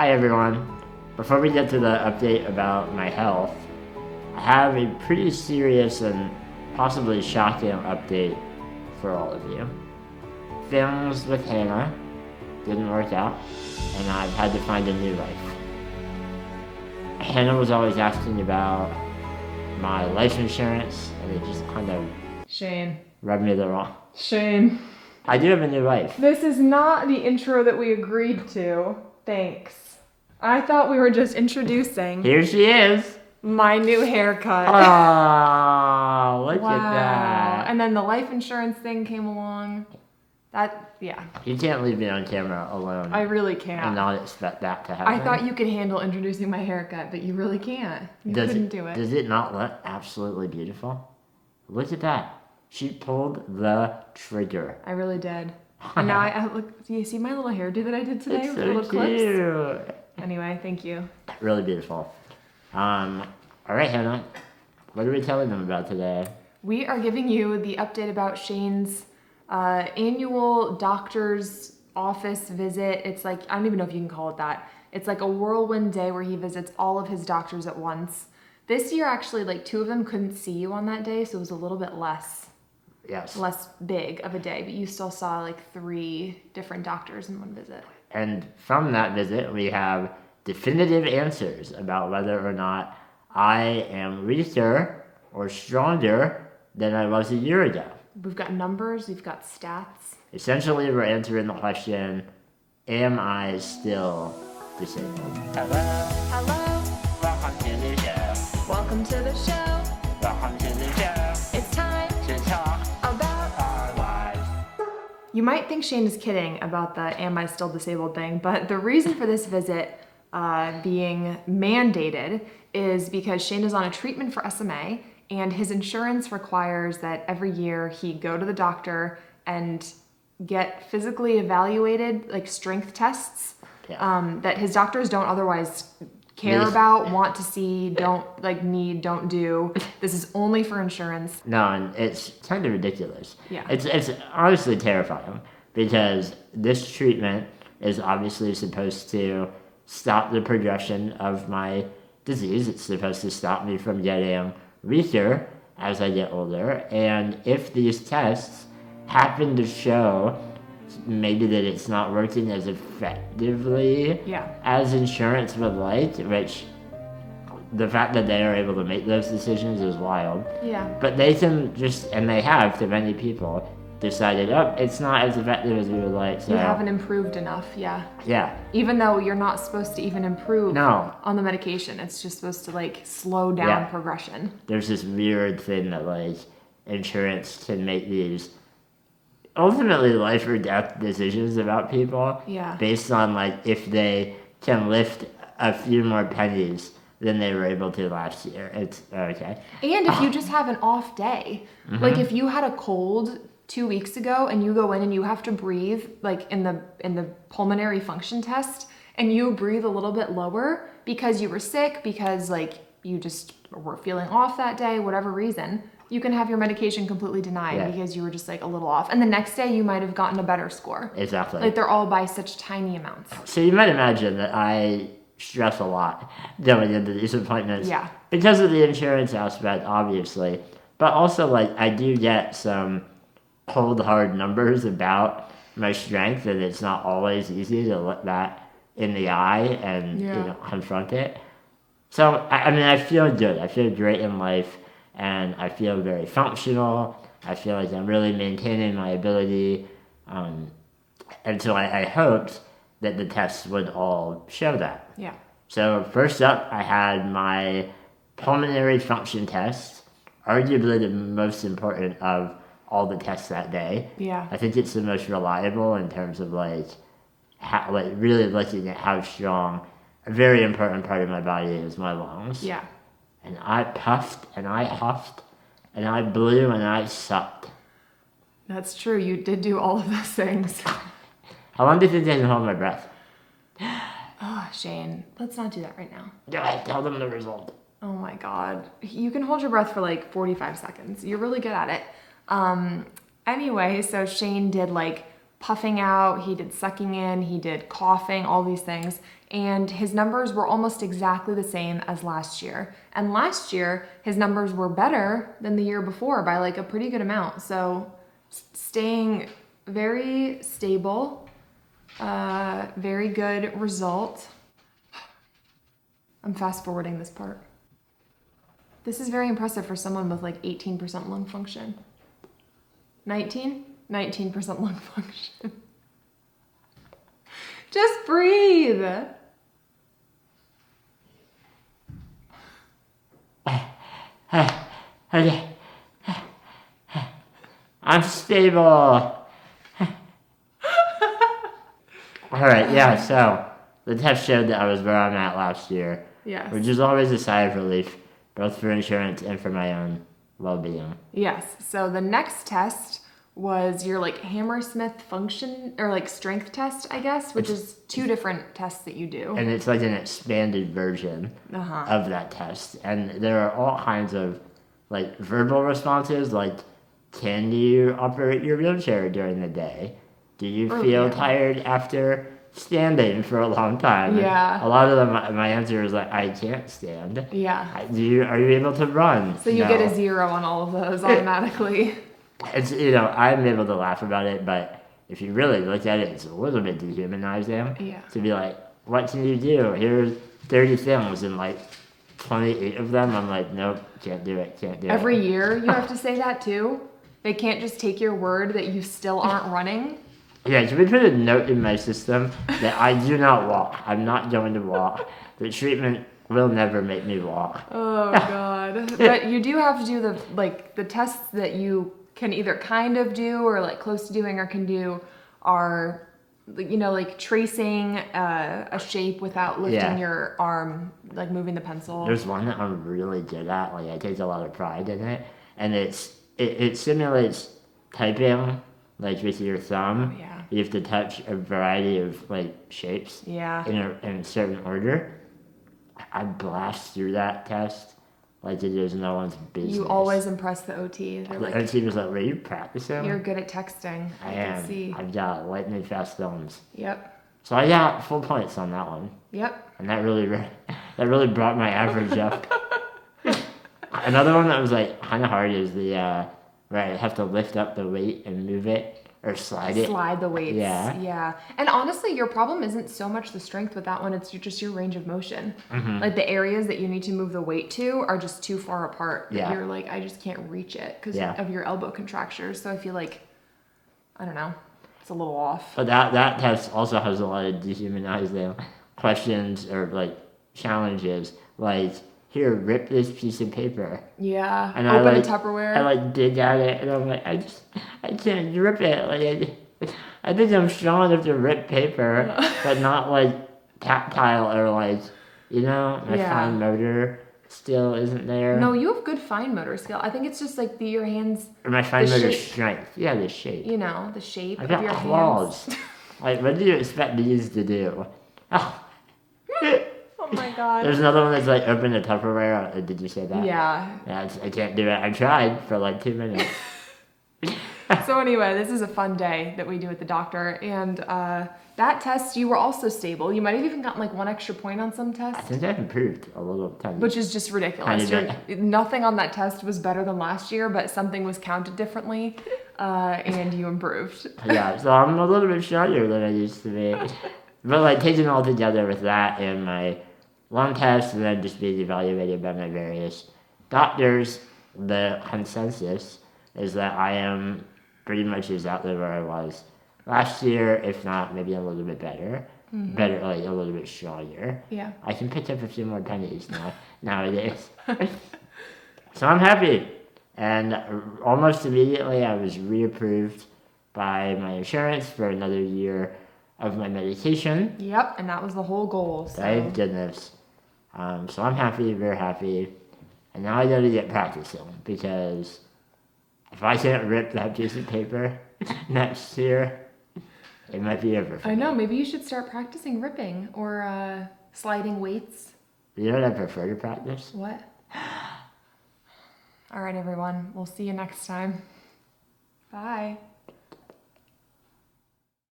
Hi everyone. Before we get to the update about my health, I have a pretty serious and possibly shocking update for all of you. Things with Hannah didn't work out, and I've had to find a new life. Hannah was always asking about my life insurance, and it just kind of Shane. rubbed me the wrong. Shane. I do have a new life. This is not the intro that we agreed to. Thanks. I thought we were just introducing Here she is. my new haircut. Oh, look at that. And then the life insurance thing came along. Yeah. You can't leave me on camera alone. I really and can't. not expect that to happen. I thought you could handle introducing my haircut, but you really can't. You couldn't do it. Does it not look absolutely beautiful? Look at that. She pulled the trigger. I really did. And now I look. Do you see my little hairdo that I did today It's with so little clips? cute. Anyway, thank you. Really beautiful. All right, Hannah. What are we telling them about today? We are giving you the update about Shane's annual doctor's office visit. It's like, I don't even know if you can call it that. It's like a whirlwind day where he visits all of his doctors at once. This year, actually, like 2 of them couldn't see you on that day, so it was a little bit less big of a day, but you still saw like 3 different doctors in one visit. And from that visit, we have definitive answers about whether or not I am weaker or stronger than I was a year ago. We've got numbers, we've got stats. Essentially, we're answering the question, am I still disabled? Hello. Welcome to the show. Welcome to the show. Welcome to the show. It's time To talk about our lives. You might think Shane is kidding about the am I still disabled thing, but the reason for this visit being mandated is because Shane is on a treatment for SMA, and his insurance requires that every year he go to the doctor and get physically evaluated, like strength tests, that his doctors don't otherwise care about, want to see, don't do. This is only for insurance. No, and it's kind of ridiculous. Yeah. It's honestly terrifying because this treatment is obviously supposed to stop the progression of my disease. It's supposed to stop me from getting weaker as I get older. And if these tests happen to show maybe that it's not working as effectively as insurance would like, which the fact that they are able to make those decisions is wild. Yeah. But they can just, and they have to many people, decided, it's not as effective as we would like. So You haven't improved enough, yeah. Yeah. Even though you're not supposed to even improve on the medication. It's just supposed to like slow down progression. There's this weird thing that like insurance can make these ultimately life or death decisions about people based on like if they can lift a few more pennies than they were able to last year. It's okay. And if you just have an off day, like if you had a cold 2 weeks ago and you go in and you have to breathe like in the pulmonary function test and you breathe a little bit lower because you were sick, because like you just were feeling off that day, whatever reason, you can have your medication completely denied because you were just like a little off. And the next day you might have gotten a better score. Exactly. Like they're all by such tiny amounts. So you might imagine that I stress a lot going into these appointments. Yeah. Because of the insurance aspect, obviously. But also like I do get some cold hard numbers about my strength, and it's not always easy to look that in the eye and confront it. So I mean I feel good. I feel great in life. And I feel very functional. I feel like I'm really maintaining my ability. And so I hoped that the tests would all show that. Yeah. So first up, I had my pulmonary function test, arguably the most important of all the tests that day. Yeah. I think it's the most reliable in terms of like really looking at how strong a very important part of my body is my lungs. Yeah. And I puffed, and I huffed, and I blew, and I sucked. That's true. You did do all of those things. How long did it take to hold my breath? Oh, Shane, let's not do that right now. Yeah, tell them the result. Oh my God. You can hold your breath for like 45 seconds. You're really good at it. Anyway, so Shane did like puffing out, he did sucking in, he did coughing, all these things. And his numbers were almost exactly the same as last year. And last year, his numbers were better than the year before by like a pretty good amount. So staying very stable, very good result. I'm fast forwarding this part. This is very impressive for someone with like 18% lung function. 19% lung function. Just breathe. I'm stable. All right, yeah, so the test showed that I was where I'm at last year. Yes. Which is always a sigh of relief, both for insurance and for my own well-being. Yes. So the next test was your like Hammersmith function or like strength test, I guess, which is 2 different tests that you do. And it's like an expanded version of that test. And there are all kinds of like verbal responses, like, can you operate your wheelchair during the day? Do you feel tired after standing for a long time? Yeah. And a lot of them, my answer is like, I can't stand. Yeah. Are you able to run? So you get a 0 on all of those automatically. It's, I'm able to laugh about it, but if you really look at it, it's a little bit dehumanizing. Yeah. To be like, what can you do? Here's 30 things, and like 28 of them, I'm like, nope, can't do it. Every year you have to say that too? They can't just take your word that you still aren't running? Yeah, should we put a note in my system that I do not walk? I'm not going to walk. The treatment will never make me walk. Oh, God. But you do have to do the tests that you can either kind of do or like close to doing or can do are, like tracing a shape without lifting your arm, like moving the pencil. There's one that I'm really good at. Like, I take a lot of pride in it. And it simulates typing, like with your thumb. Yeah. You have to touch a variety of like shapes in a certain order. I blast through that test like it is no one's business. You always impress the OT. The OT was like, were you practicing? You're good at texting. I can see. I've got lightning fast thumbs. Yep. So I got full points on that one. Yep. And that really brought my average up. Another one that was like kind of hard is the where I have to lift up the weight and move it or slide it. Slide the weights. Yeah. And honestly, your problem isn't so much the strength with that one, it's just your range of motion. Mm-hmm. Like the areas that you need to move the weight to are just too far apart. Yeah. You're like, I just can't reach it because of your elbow contractures. So I feel like, I don't know, it's a little off. But that test also has a lot of dehumanizing questions or like challenges. Like, here, rip this piece of paper. Yeah. And open a Tupperware. I like dig at it and I'm like, I can't rip it. Like I think I'm strong enough to rip paper, but not like tactile or like, my fine motor still isn't there. No, you have good fine motor skill. I think it's just like your hands. Or my fine motor strength. Yeah, the shape. The shape of your claws. hands. Like, what do you expect these to do? Oh. Oh my God. There's another one that's like open a Tupperware. Did you say that? Yeah. I can't do it. I tried for like 2 minutes. So anyway, this is a fun day that we do at the doctor. And that test, you were also stable. You might have even gotten like 1 extra point on some tests. I think I've improved a little tiny. Which is just ridiculous. Nothing on that test was better than last year, but something was counted differently. And you improved. Yeah, so I'm a little bit stronger than I used to be. But like taken all together with that and my lung test and then just being evaluated by my various doctors, the consensus is that I am pretty much exactly where I was last year, if not maybe a little bit better. Mm-hmm. Better, like a little bit stronger. Yeah. I can pick up a few more pennies nowadays. So I'm happy. And almost immediately I was reapproved by my insurance for another year of my medication. Yep, and that was the whole goal. So. Thank goodness. So I'm happy, very happy. And now I gotta get practicing because if I can't rip that piece of paper next year, it might be over for me. I know, maybe you should start practicing ripping or sliding weights. You know what I prefer to practice? What? All right, everyone. We'll see you next time. Bye.